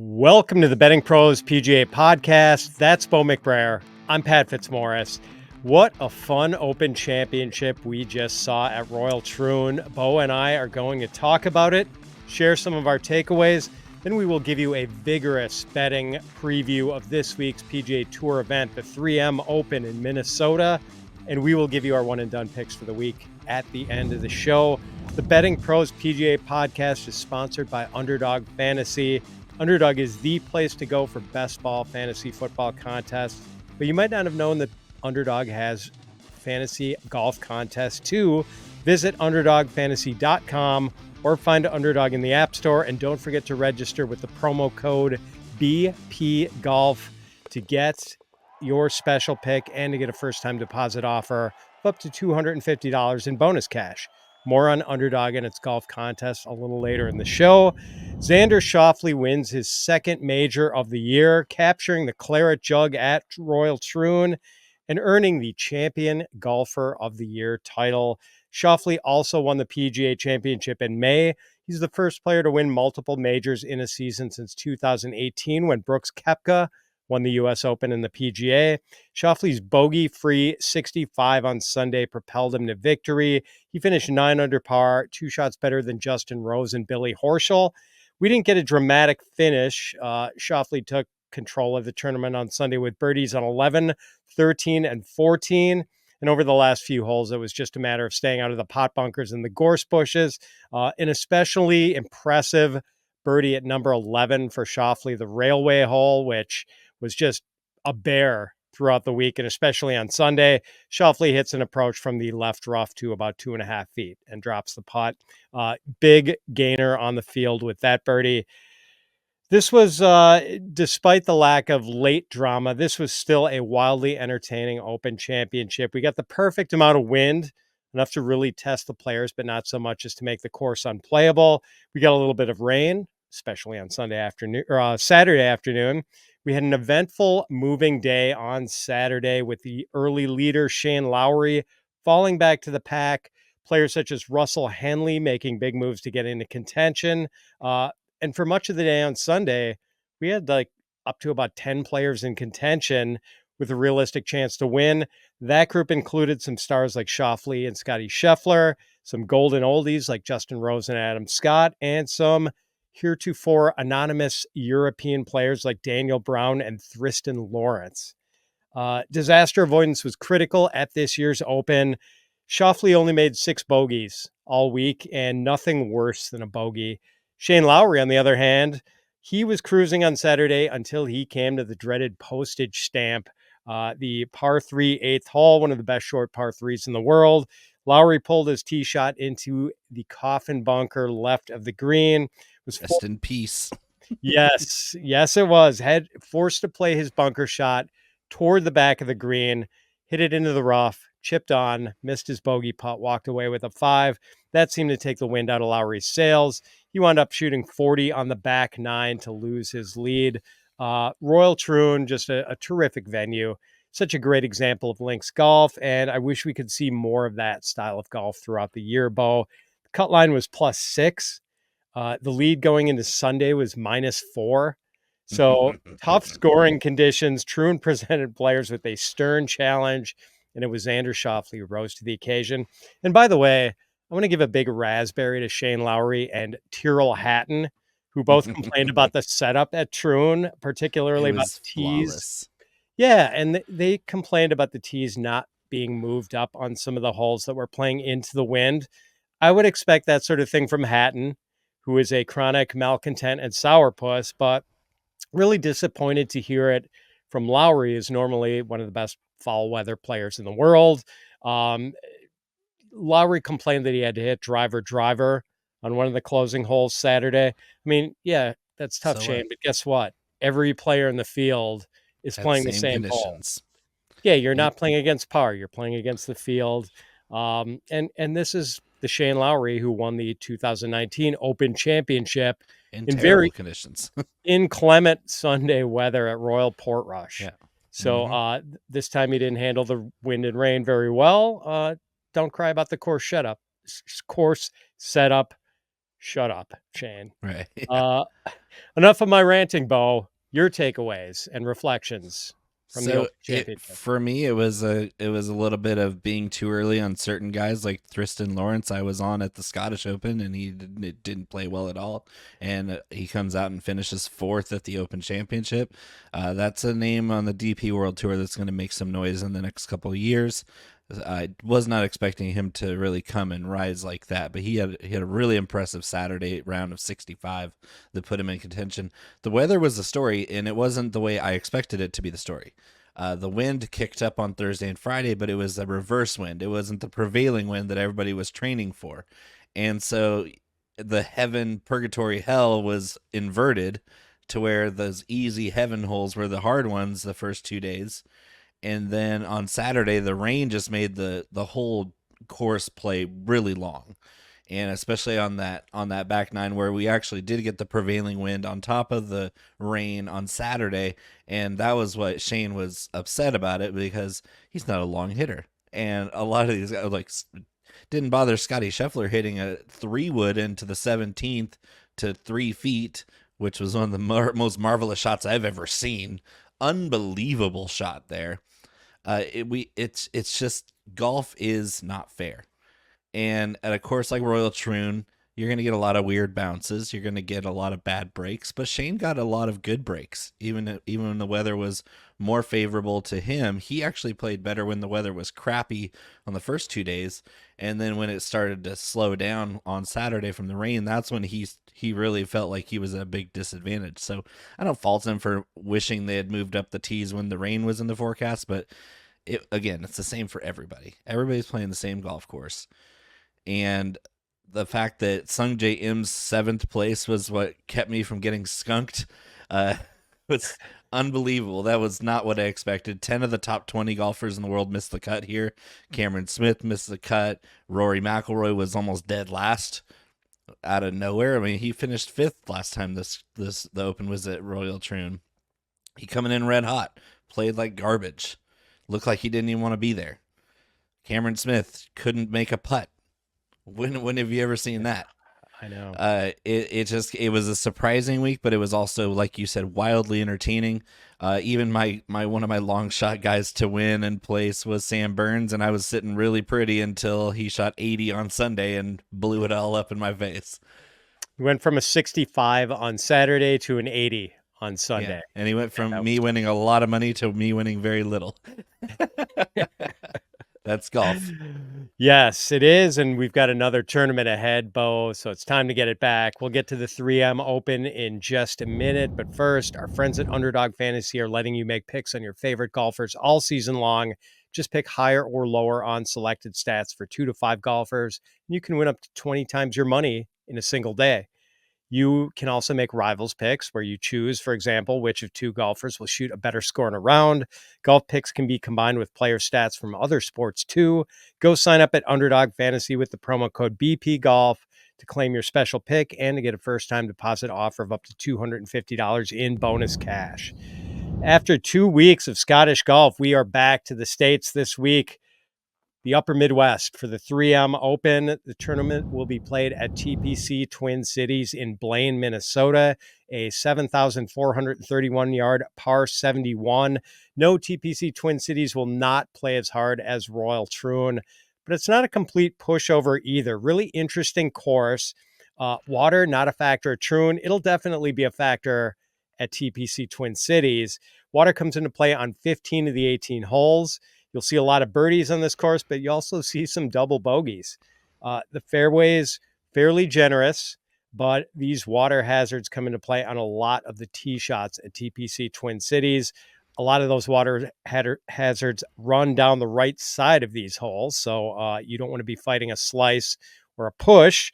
Welcome to the Betting Pros PGA Podcast. That's Bo McBrayer. I'm Pat Fitzmaurice. What a fun Open Championship we just saw at Royal Troon. Bo and I are going to talk about it, share some of our takeaways, then we will give you a vigorous betting preview of this week's PGA Tour event, the 3M Open in Minnesota, and we will give you our one and done picks for the week at the end of the show. The Betting Pros PGA Podcast is sponsored by Underdog Fantasy. Underdog is the place to go for best ball fantasy football contests, but you might not have known that Underdog has fantasy golf contests too. Visit underdogfantasy.com or find Underdog in the App Store, and don't forget to register with the promo code BPGolf to get your special pick and to get a first-time deposit offer of up to $250 in bonus cash. More on Underdog and its golf contest a little later in the show. Xander Schauffele wins his second major of the year, capturing the Claret Jug at Royal Troon and earning the Champion Golfer of the Year title. Schauffele also won the PGA Championship in May. He's the first player to win multiple majors in a season since 2018 when Brooks Koepka won the U.S. Open and the PGA. Schauffele's bogey-free 65 on Sunday propelled him to victory. He finished 9 under par, 2 shots better than Justin Rose and Billy Horschel. We didn't get a dramatic finish. Schauffele took control of the tournament on Sunday with birdies on 11, 13, and 14. And over the last few holes, it was just a matter of staying out of the pot bunkers and the gorse bushes. An especially impressive birdie at number 11 for Schauffele, the railway hole, which was just a bear throughout the week, and especially on Sunday. Schauffele hits an approach from the left rough to about 2.5 feet and drops the putt. Big gainer on the field with that birdie. This was, despite the lack of late drama, this was still a wildly entertaining Open Championship. We got the perfect amount of wind, enough to really test the players, but not so much as to make the course unplayable. We got a little bit of rain, especially on Saturday afternoon. We had an eventful moving day on Saturday with the early leader, Shane Lowry, falling back to the pack. Players such as Russell Henley making big moves to get into contention. And for much of the day on Sunday, we had up to about 10 players in contention with a realistic chance to win. That group included some stars like Schauffele and Scotty Scheffler, some golden oldies like Justin Rose and Adam Scott, and some heretofore anonymous European players like Daniel Brown and Thriston Lawrence. Disaster avoidance was critical at this year's Open. Schauffele only made 6 bogeys all week, and nothing worse than a bogey. Shane Lowry, on the other hand, he was cruising on Saturday until he came to the dreaded postage stamp, the par 3 8th hole, one of the best short par 3s in the world. Lowry pulled his tee shot into the coffin bunker left of the green. Rest in peace. Yes, it was. Had forced to play his bunker shot toward the back of the green, hit it into the rough, chipped on, missed his bogey putt, walked away with a 5. That seemed to take the wind out of Lowry's sails. He wound up shooting 40 on the back 9 to lose his lead. Royal Troon, just a terrific venue. Such a great example of links golf, and I wish we could see more of that style of golf throughout the year, Bo. The cut line was +6. The lead going into Sunday was -4. So tough scoring conditions. Troon presented players with a stern challenge, and it was Xander Schauffele who rose to the occasion. And by the way, I want to give a big raspberry to Shane Lowry and Tyrrell Hatton, who both complained about the setup at Troon, particularly about the tees. Flawless. Yeah, and they complained about the tees not being moved up on some of the holes that were playing into the wind. I would expect that sort of thing from Hatton, who is a chronic malcontent and sourpuss, but really disappointed to hear it from Lowry, who's normally one of the best foul weather players in the world. Lowry complained that he had to hit driver on one of the closing holes Saturday. I mean, yeah, that's tough, Shane, but guess what? Every player in the field is playing the same conditions. Yeah, you're not playing against par. You're playing against the field. And this is the Shane Lowry who won the 2019 Open Championship in very conditions. Inclement Sunday weather at Royal Portrush. Yeah. So this time he didn't handle the wind and rain very well. Don't cry about the course setup. Shut up, Shane. Right. Enough of my ranting, Bo. Your takeaways and reflections from the Open Championship. For me, it was a little bit of being too early on certain guys like Tristan Lawrence. I was on at the Scottish Open and he didn't play well at all, and he comes out and finishes 4th at the Open Championship. That's a name on the DP World Tour that's going to make some noise in the next couple of years. I was not expecting him to really come and rise like that, but he had a really impressive Saturday round of 65 that put him in contention. The weather was the story, and it wasn't the way I expected it to be the story. The wind kicked up on Thursday and Friday, but it was a reverse wind. It wasn't the prevailing wind that everybody was training for. And so the heaven, purgatory, hell was inverted to where those easy heaven holes were the hard ones the first 2 days. And then on Saturday, the rain just made the whole course play really long. And especially on that back nine where we actually did get the prevailing wind on top of the rain on Saturday. And that was what Shane was upset about it, because he's not a long hitter. And a lot of these guys didn't bother Scotty Scheffler hitting a 3-wood into the 17th to 3 feet, which was one of the most marvelous shots I've ever seen. Unbelievable shot there. It's just, golf is not fair. And at a course like Royal Troon, you're going to get a lot of weird bounces. You're going to get a lot of bad breaks. But Shane got a lot of good breaks. Even when the weather was more favorable to him, he actually played better when the weather was crappy on the first 2 days. And then when it started to slow down on Saturday from the rain, that's when he really felt like he was at a big disadvantage. So I don't fault him for wishing they had moved up the tees when the rain was in the forecast. But it's the same for everybody. Everybody's playing the same golf course. And the fact that Sungjae Im's 7th place was what kept me from getting skunked was unbelievable. That was not what I expected. 10 of the top 20 golfers in the world missed the cut here. Cameron Smith missed the cut. Rory McIlroy was almost dead last out of nowhere. I mean, he finished 5th last time the Open was at Royal Troon. He coming in red hot, played like garbage. Looked like he didn't even want to be there. Cameron Smith couldn't make a putt. When have you ever seen that? I know. It was a surprising week, but it was also, like you said, wildly entertaining. Even my one of my long shot guys to win and place was Sam Burns, and I was sitting really pretty until he shot 80 on Sunday and blew it all up in my face. He went from a 65 on Saturday to an 80 on Sunday. Yeah, and he went from me winning a lot of money to me winning very little. That's golf. Yes, it is. And we've got another tournament ahead, Bo. So it's time to get it back. We'll get to the 3M Open in just a minute. But first, our friends at Underdog Fantasy are letting you make picks on your favorite golfers all season long. Just pick higher or lower on selected stats for 2 to 5 golfers. And you can win up to 20 times your money in a single day. You can also make rivals picks where you choose, for example, which of 2 golfers will shoot a better score in a round. Golf picks can be combined with player stats from other sports too. Go sign up at Underdog Fantasy with the promo code BPGolf to claim your special pick and to get a first-time deposit offer of up to $250 in bonus cash. After 2 weeks of Scottish golf, we are back to the States this week. The Upper Midwest for the 3M Open. The tournament will be played at TPC Twin Cities in Blaine, Minnesota, a 7,431-yard par 71. No, TPC Twin Cities will not play as hard as Royal Troon, but it's not a complete pushover either. Really interesting course. Water, not a factor at Troon. It'll definitely be a factor at TPC Twin Cities. Water comes into play on 15 of the 18 holes. You'll see a lot of birdies on this course, but you also see some double bogeys. The fairways, fairly generous, but these water hazards come into play on a lot of the tee shots at TPC Twin Cities. A lot of those water hazards run down the right side of these holes, so you don't want to be fighting a slice or a push.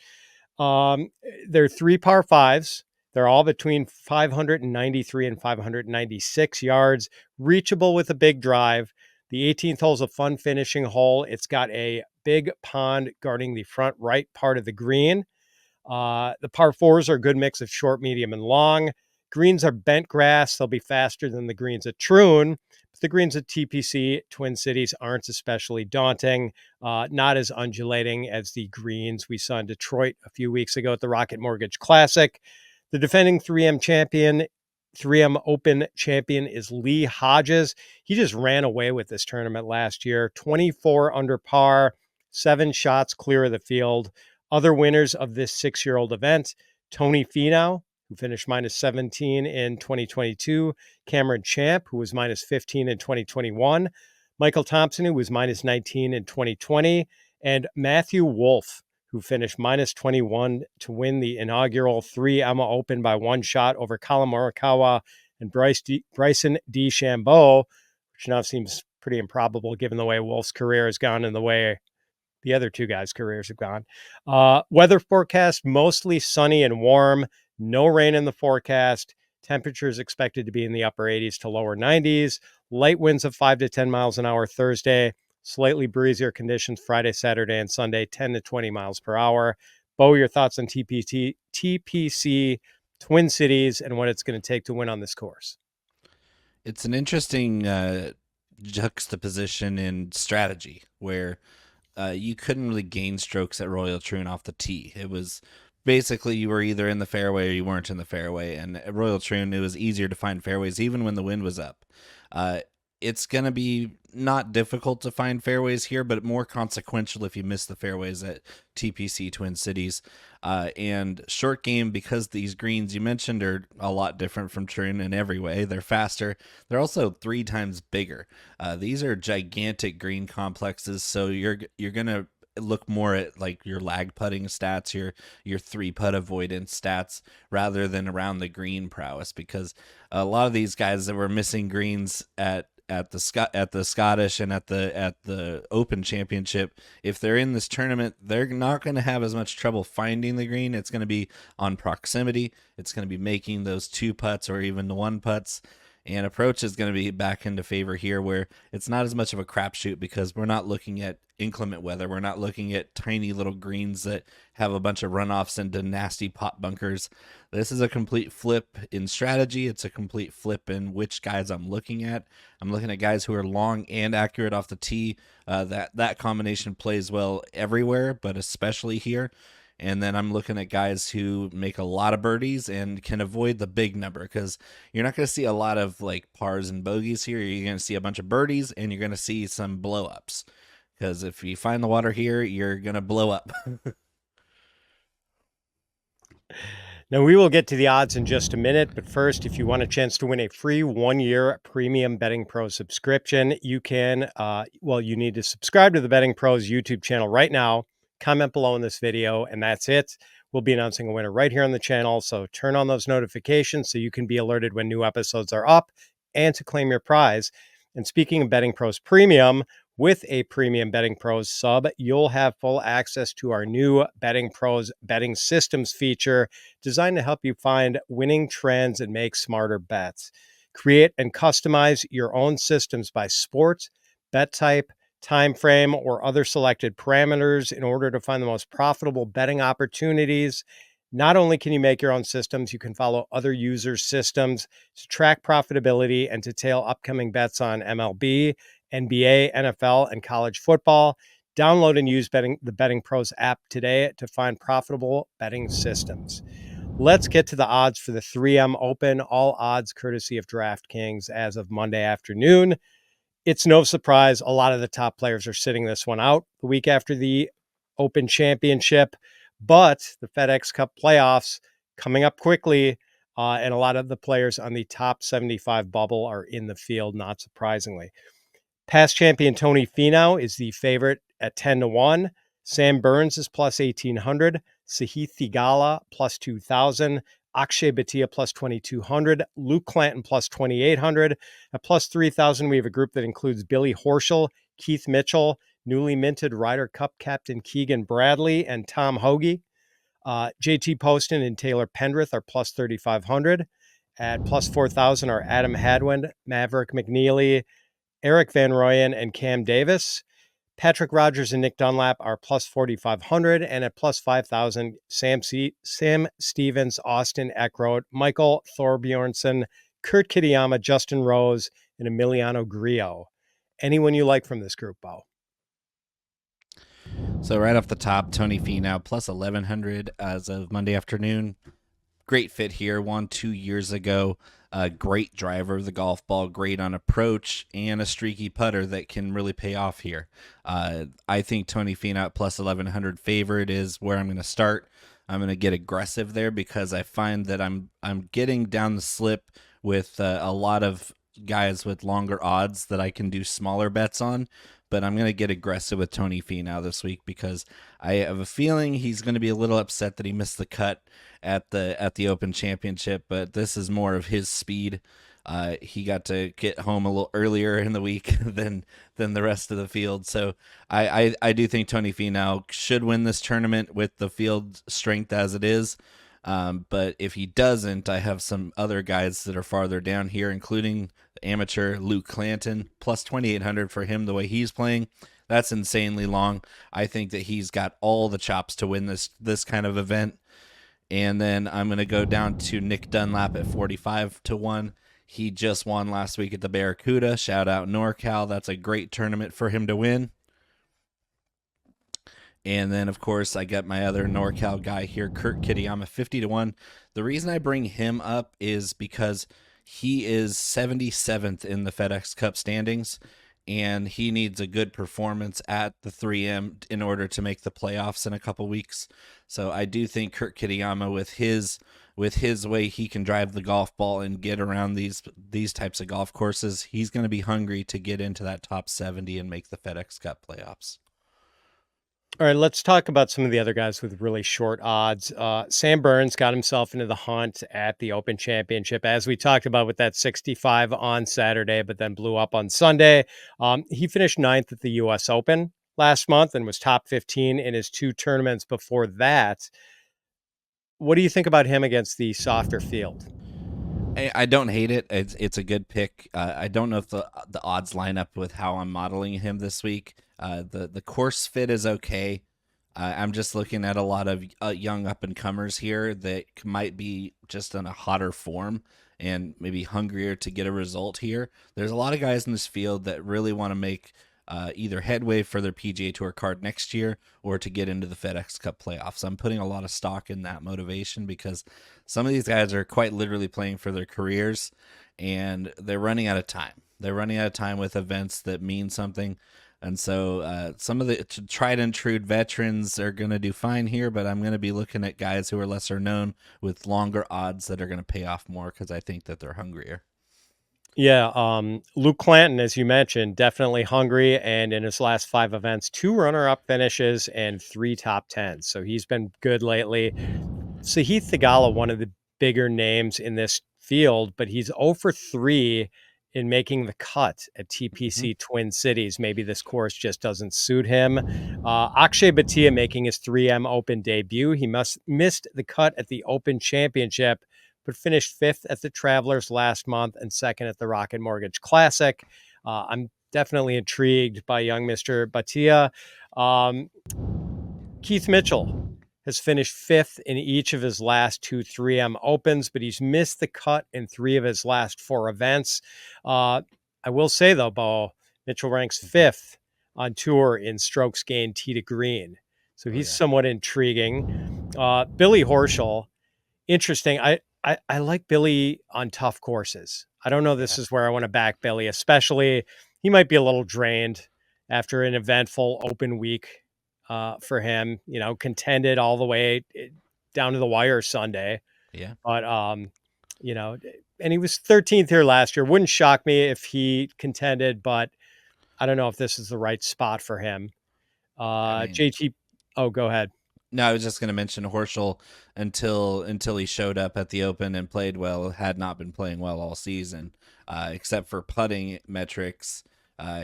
They're 3 par 5s. They're all between 593 and 596 yards, reachable with a big drive. The 18th hole is a fun finishing hole. It's got a big pond guarding the front right part of the green. The par 4s are a good mix of short, medium, and long. Greens are bent grass. They'll be faster than the greens at Troon. But the greens at TPC Twin Cities aren't especially daunting, not as undulating as the greens we saw in Detroit a few weeks ago at the Rocket Mortgage Classic. The defending 3M Open champion is Lee Hodges. He just ran away with this tournament last year, 24 under par, 7 shots clear of the field. Other winners of this 6-year-old event, Tony Finau, who finished minus 17 in 2022, Cameron Champ, who was minus 15 in 2021, Michael Thompson, who was minus 19 in 2020, and Matthew Wolff, who finished minus 21 to win the inaugural 3M Open by 1 shot over Colin Morikawa and Bryson DeChambeau, which now seems pretty improbable given the way Wolff's career has gone and the way the other 2 guys' careers have gone. Weather forecast, mostly sunny and warm, no rain in the forecast. Temperatures expected to be in the upper 80s to lower 90s. Light winds of 5 to 10 miles an hour Thursday. Slightly breezier conditions Friday, Saturday, and Sunday, 10 to 20 miles per hour. Bo, your thoughts on TPC Twin Cities and what it's going to take to win on this course? It's an interesting juxtaposition in strategy where you couldn't really gain strokes at Royal Troon off the tee. It was basically you were either in the fairway or you weren't in the fairway. And at Royal Troon, it was easier to find fairways even when the wind was up. It's going to be not difficult to find fairways here, but more consequential if you miss the fairways at TPC Twin Cities. And short game, because these greens you mentioned are a lot different from Troon in every way. They're faster. They're also 3 times bigger. These are gigantic green complexes, so you're going to look more at like your lag putting stats, your 3-putt avoidance stats, rather than around the green prowess, because a lot of these guys that were missing greens at the Scottish and at the Open Championship, if they're in this tournament, they're not going to have as much trouble finding the green. It's going to be on proximity. It's going to be making those 2 putts or even the 1 putts. And approach is going to be back into favor here, where it's not as much of a crapshoot because we're not looking at inclement weather. We're not looking at tiny little greens that have a bunch of runoffs into nasty pot bunkers. This is a complete flip in strategy. It's a complete flip in which guys I'm looking at. I'm looking at guys who are long and accurate off the tee. That combination plays well everywhere, but especially here. And then I'm looking at guys who make a lot of birdies and can avoid the big number, because you're not going to see a lot of like pars and bogeys here. You're going to see a bunch of birdies and you're going to see some blow ups, because if you find the water here, you're going to blow up. Now, we will get to the odds in just a minute, but first, if you want a chance to win a free 1-year premium Betting Pros subscription, you can, you need to subscribe to the Betting Pros YouTube channel right now. Comment below in this video, and that's it. We'll be announcing a winner right here on the channel, so turn on those notifications so you can be alerted when new episodes are up and to claim your prize. And speaking of Betting Pros Premium, with a premium Betting Pros sub, you'll have full access to our new Betting Pros betting systems feature designed to help you find winning trends and make smarter bets. Create and customize your own systems by sport, bet type, time frame, or other selected parameters in order to find the most profitable betting opportunities. Not only can you make your own systems, you can follow other users' systems to track profitability and to tail upcoming bets on MLB, NBA, NFL, and college football. Download and use the Betting Pros app today to find profitable betting systems. Let's get to the odds for the 3M Open, all odds courtesy of DraftKings as of Monday afternoon. It's no surprise a lot of the top players are sitting this one out the week after the Open Championship, but the FedEx Cup playoffs coming up quickly, and a lot of the players on the top 75 bubble are in the field, not surprisingly. Past champion Tony Finau is the favorite at 10-1. Sam Burns is plus 1,800. Sahith Theegala plus 2,000. Akshay Bhatia plus 2,200, Luke Clanton plus 2,800. At plus 3,000, we have a group that includes Billy Horschel, Keith Mitchell, newly minted Ryder Cup captain Keegan Bradley, and Tom Hoge. JT Poston and Taylor Pendrith are plus 3,500. At plus 4,000 are Adam Hadwin, Maverick McNeely, Eric Van Rooyen, and Cam Davis. Patrick Rogers and Nick Dunlap are plus 4,500, and at plus 5,000, Sam Stevens, Austin Eckroat, Michael Thorbjornsen, Kurt Kitayama, Justin Rose, and Emiliano Grillo. Anyone you like from this group, Bo? So right off the top, Tony Finau plus 1,100 as of Monday afternoon. Great fit here. Won 2 years ago. Great driver of the golf ball. Great on approach and a streaky putter that can really pay off here. I think Tony Finau plus 1,100 favored is where I'm going to start. I'm going to get aggressive there because I find that I'm getting down the slip with a lot of guys with longer odds that I can do smaller bets on. But I'm going to get aggressive with Tony Finau this week because I have a feeling he's going to be a little upset that he missed the cut at the Open Championship. But this is more of his speed. He got to get home a little earlier in the week than the rest of the field. So I do think Tony Finau should win this tournament with the field strength as it is. But if he doesn't, I have some other guys that are farther down here, including the amateur Luke Clanton, plus 2,800 for him the way he's playing. That's insanely long. I think that he's got all the chops to win this kind of event. And then I'm going to go down to Nick Dunlap at 45-1. He just won last week at the Barracuda. Shout out NorCal. That's a great tournament for him to win. And then, of course, I got my other NorCal guy here, Kurt Kitayama, 50-1. The reason I bring him up is because he is 77th in the FedEx Cup standings, and he needs a good performance at the 3M in order to make the playoffs in a couple weeks. So I do think Kurt Kitayama, with his way he can drive the golf ball and get around these types of golf courses, he's going to be hungry to get into that top 70 and make the FedEx Cup playoffs. All right, let's talk about some of the other guys with really short odds. Sam Burns got himself into the hunt at the Open Championship, as we talked about with that 65 on Saturday, but then blew up on Sunday. He finished ninth at the U.S. Open last month and was top 15 in his 2 tournaments before that. What do you think about him against the softer field? I don't hate it. It's a good pick. I don't know if the odds line up with how I'm modeling him this week. The course fit is okay. I'm just looking at a lot of young up-and-comers here that might be just in a hotter form and maybe hungrier to get a result here. There's a lot of guys in this field that really want to make either headway for their PGA Tour card next year or to get into the FedEx Cup playoffs. I'm putting a lot of stock in that motivation because some of these guys are quite literally playing for their careers and they're running out of time. They're running out of time with events that mean something. And so some of the tried and true veterans are going to do fine here, but I'm going to be looking at guys who are lesser known with longer odds that are going to pay off more because I think that they're hungrier. Yeah, Luke Clanton, as you mentioned, definitely hungry, and in his last 5 events, 2 runner-up finishes and 3 top 10s. So he's been good lately. Sahith Theegala, one of the bigger names in this field, but he's 0 for 3 in making the cut at TPC Twin Cities. Maybe this course just doesn't suit him. Akshay Bhatia making his 3M Open debut. He missed the cut at the Open Championship, but finished 5th at the Travelers last month and 2nd at the Rocket Mortgage Classic. I'm definitely intrigued by young Mr. Bhatia. Keith Mitchell has finished 5th in each of his last 2 3M Opens, but he's missed the cut in 3 of his last 4 events. I will say, though, Bo, Mitchell ranks 5th on tour in strokes gained tee to green. So he's somewhat intriguing. Billy Horschel, interesting. I like Billy on tough courses. I don't know this is where I want to back Billy, especially he might be a little drained after an eventful Open week for him, contended all the way down to the wire Sunday. Yeah. But, and he was 13th here last year. Wouldn't shock me if he contended, but I don't know if this is the right spot for him. JT. Oh, go ahead. No, I was just going to mention Horschel until he showed up at the Open and played well, had not been playing well all season, except for putting metrics.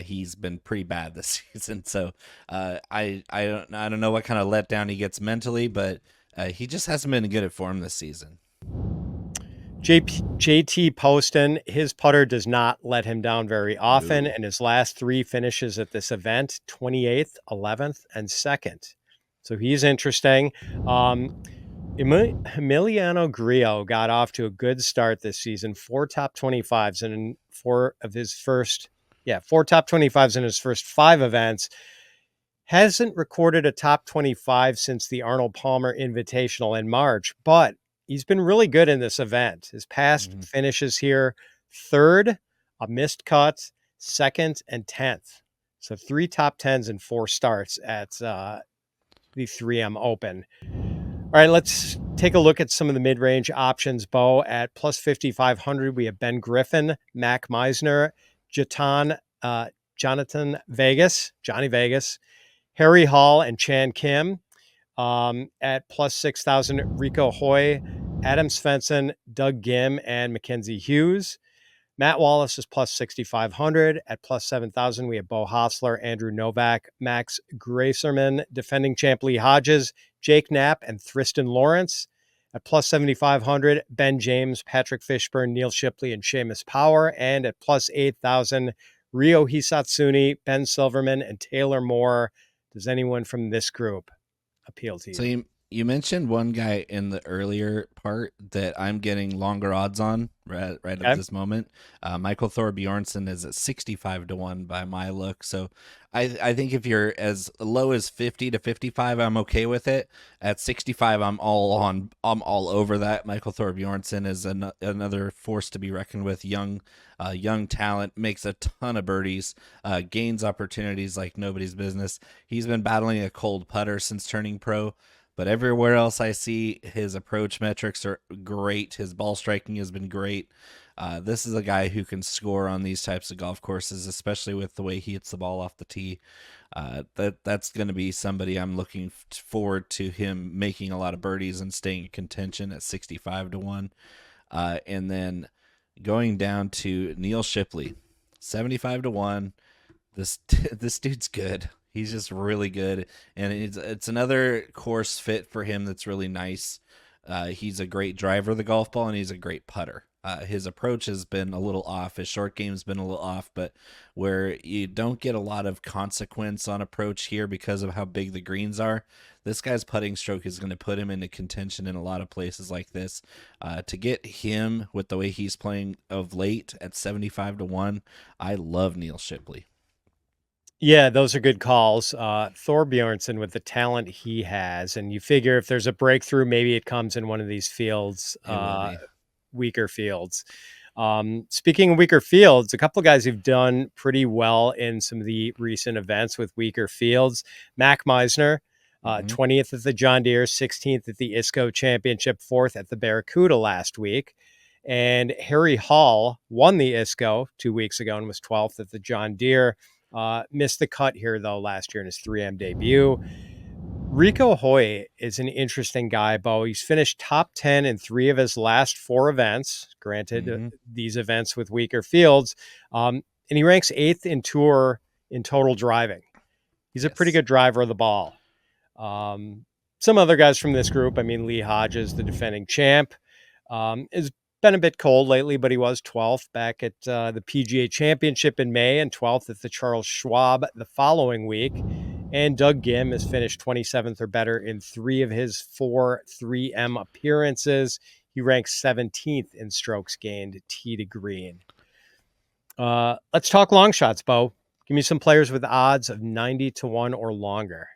He's been pretty bad this season. So I don't know what kind of letdown he gets mentally, but he just hasn't been good at form this season. JT Poston, his putter does not let him down very often, and his last 3 finishes at this event, 28th, 11th, and 2nd. So he's interesting. Emiliano Grillo got off to a good start this season, 4 top 25s in 4 top 25s in his first 5 events. Hasn't recorded a top 25 since the Arnold Palmer Invitational in March, but he's been really good in this event. His past finishes here, 3rd, a missed cut, 2nd, and 10th. So 3 top 10s and 4 starts at the 3M Open. All right, let's take a look at some of the mid-range options, Bo. At plus 5,500, we have Ben Griffin, Mac Meisner, Johnny Vegas, Harry Hall, and Chan Kim. At plus 6,000, Rico Hoey, Adam Svensson, Doug Ghim, and Mackenzie Hughes. Matt Wallace is plus 6,500. At plus 7,000, we have Bo Hostler, Andrew Novak, Max Gracerman, defending champ Lee Hodges, Jake Knapp, and Thriston Lawrence. At plus 7,500, Ben James, Patrick Fishburne, Neil Shipley, and Seamus Power. And at plus 8,000, Ryo Hisatsuni, Ben Silverman, and Taylor Moore. Does anyone from this group appeal to you? So you mentioned one guy in the earlier part that I'm getting longer odds on right at this moment. Michael Thorbjornsen is at 65 to 1 by my look. So I think if you're as low as 50 to 55, I'm okay with it. At 65, I'm all over that. Michael Thorbjornsen is another force to be reckoned with. Young talent, makes a ton of birdies, gains opportunities like nobody's business. He's been battling a cold putter since turning pro, but everywhere else I see, his approach metrics are great. His ball striking has been great. This is a guy who can score on these types of golf courses, especially with the way he hits the ball off the tee. That's going to be somebody I'm looking forward to him making a lot of birdies and staying in contention at 65 to 1. And then going down to Neil Shipley, 75 to 1. This dude's good. He's just really good, and it's another course fit for him that's really nice. He's a great driver of the golf ball, and he's a great putter. His approach has been a little off. His short game's been a little off, but where you don't get a lot of consequence on approach here because of how big the greens are, this guy's putting stroke is going to put him into contention in a lot of places like this. To get him with the way he's playing of late at 75 to 1, I love Neil Shipley. Yeah, those are good calls. Thorbjornsen, with the talent he has, and you figure if there's a breakthrough, maybe it comes in one of these fields, weaker fields. Speaking of weaker fields, a couple of guys who've done pretty well in some of the recent events with weaker fields. Mac Meisner, 20th at the John Deere, 16th at the ISCO Championship, 4th at the Barracuda last week. And Harry Hall won the ISCO 2 weeks ago and was 12th at the John Deere. Missed the cut here, though, last year in his 3M debut. Rico Hoey is an interesting guy, Bo. He's finished top 10 in 3 of his last 4 events. Granted, these events with weaker fields. And he ranks 8th in Tour in total driving. He's a pretty good driver of the ball. Some other guys from this group, Lee Hodges, the defending champ, is been a bit cold lately, but he was 12th back at the PGA Championship in May and 12th at the Charles Schwab the following week. And Doug Ghim has finished 27th or better in 3 of his 4 3M appearances. He ranks 17th in strokes gained tee to green. Let's talk long shots, Bo. Give me some players with odds of 90 to 1 or longer.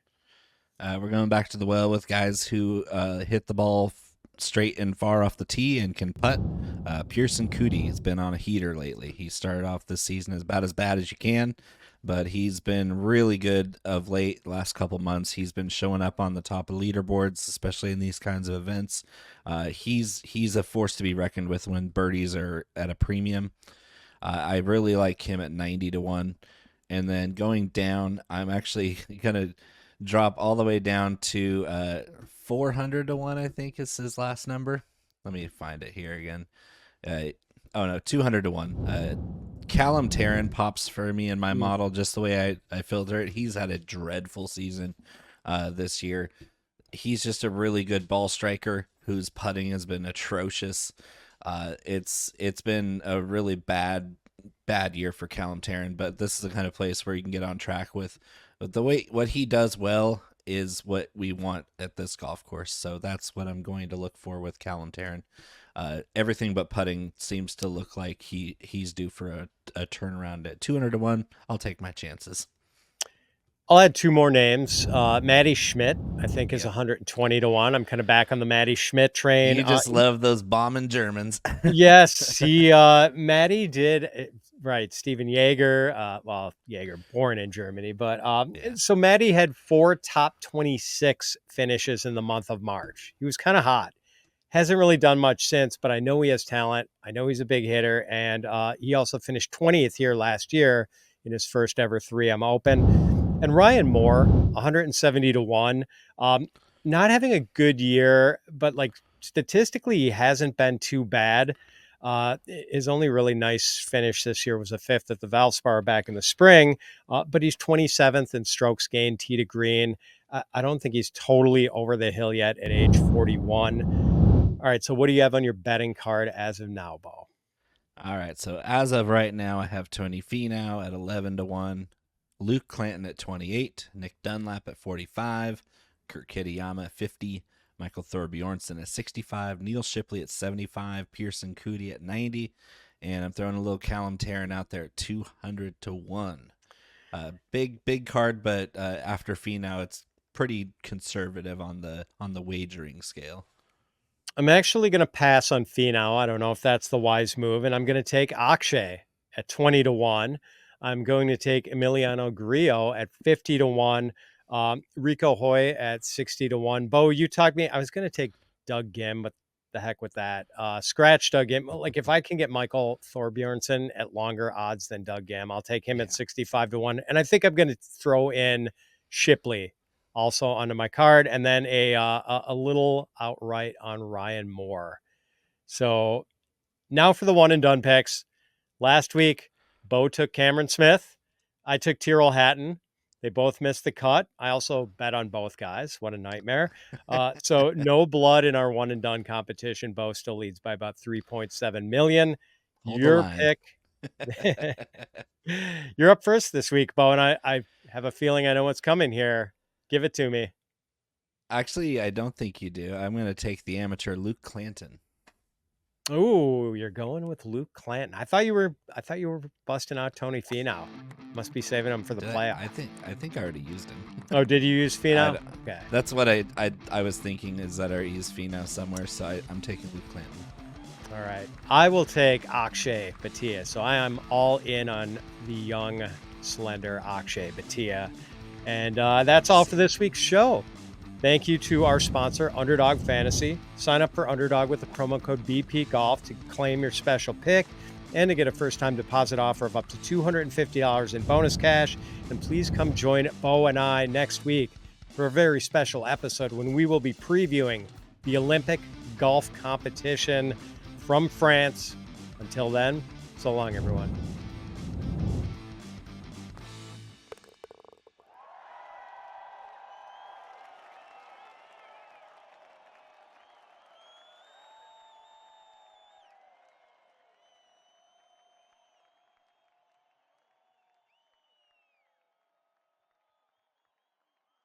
We're going back to the well with guys who hit the ball straight and far off the tee and can putt. Pierceson Coody has been on a heater lately. He started off this season about as bad as you can, but he's been really good of late. Last couple months, he's been showing up on the top of leaderboards, especially in these kinds of events. He's a force to be reckoned with when birdies are at a premium. I really like him at 90 to 1. And then going down, I'm actually going to drop all the way down to 400 to 1, I think is his last number. Let me find it here again. 200 to 1. Callum Tarren pops for me in my model just the way I filter it. He's had a dreadful season this year. He's just a really good ball striker whose putting has been atrocious. It's been a really bad year for Callum Tarren, but this is the kind of place where you can get on track with the way what he does well is what we want at this golf course. So that's what I'm going to look for with Callum Tarren. Everything but putting seems to look like he's due for a turnaround at 200 to 1. I'll take my chances. I'll add two more names. Matti Schmid, I think, is 120 to 1. I'm kind of back on the Matti Schmid train. You just love those bombing Germans. Yes, Matti did. Right, Steven Jaeger, Jaeger born in Germany, but so Matti had 4 top 26 finishes in the month of March. He was kind of hot. Hasn't really done much since, but I know he has talent. I know he's a big hitter, and he also finished 20th here last year in his first ever 3M Open. And Ryan Moore, 170 to 1, not having a good year, but like statistically, he hasn't been too bad. His only really nice finish this year was a 5th at the Valspar back in the spring, but he's 27th in strokes gained tee to green. I don't think he's totally over the hill yet at age 41. All right, so what do you have on your betting card as of now, Bo? All right, so as of right now, I have Tony Finau at 11 to 1, Luke Clanton at 28, Nick Dunlap at 45, Kurt Kitayama at 50, Michael Thorbjornsen at 65, Neil Shipley at 75, Pierceson Coody at 90, and I'm throwing a little Callum Tarren out there at 200 to 1. Big card, but after Finau, it's pretty conservative on the wagering scale. I'm actually going to pass on Finau. I don't know if that's the wise move, and I'm going to take Akshay at 20 to 1. I'm going to take Emiliano Grillo at 50 to 1. Rico Hoey at 60 to 1. Bo, you talked me. I was going to take Doug Ghim, but the heck with that. Scratch Doug Ghim. Like if I can get Michael Thorbjornsen at longer odds than Doug Ghim, I'll take him at 65 to 1. And I think I'm going to throw in Shipley also onto my card, and then a little outright on Ryan Moore. So now for the one and done picks. Last week, Bo took Cameron Smith. I took Tyrrell Hatton. They both missed the cut. I also bet on both guys. What a nightmare. So no blood in our one and done competition. Bo still leads by about 3.7 million. Your pick. You're up first this week, Bo, and I have a feeling I know what's coming here. Give it to me. Actually, I don't think you do. I'm going to take the amateur Luke Clanton. Oh, you're going with Luke Clanton. I thought you were busting out Tony Finau. Must be saving him for the playoff. I think I already used him. Oh, did you use Finau? Okay. That's what I was thinking, is that I used Finau somewhere, so I'm taking Luke Clanton. All right. I will take Akshay Bhatia. So I am all in on the young, slender Akshay Bhatia. And that's all for this week's show. Thank you to our sponsor, Underdog Fantasy. Sign up for Underdog with the promo code BPGolf to claim your special pick and to get a first-time deposit offer of up to $250 in bonus cash. And please come join Bo and I next week for a very special episode when we will be previewing the Olympic golf competition from France. Until then, so long, everyone.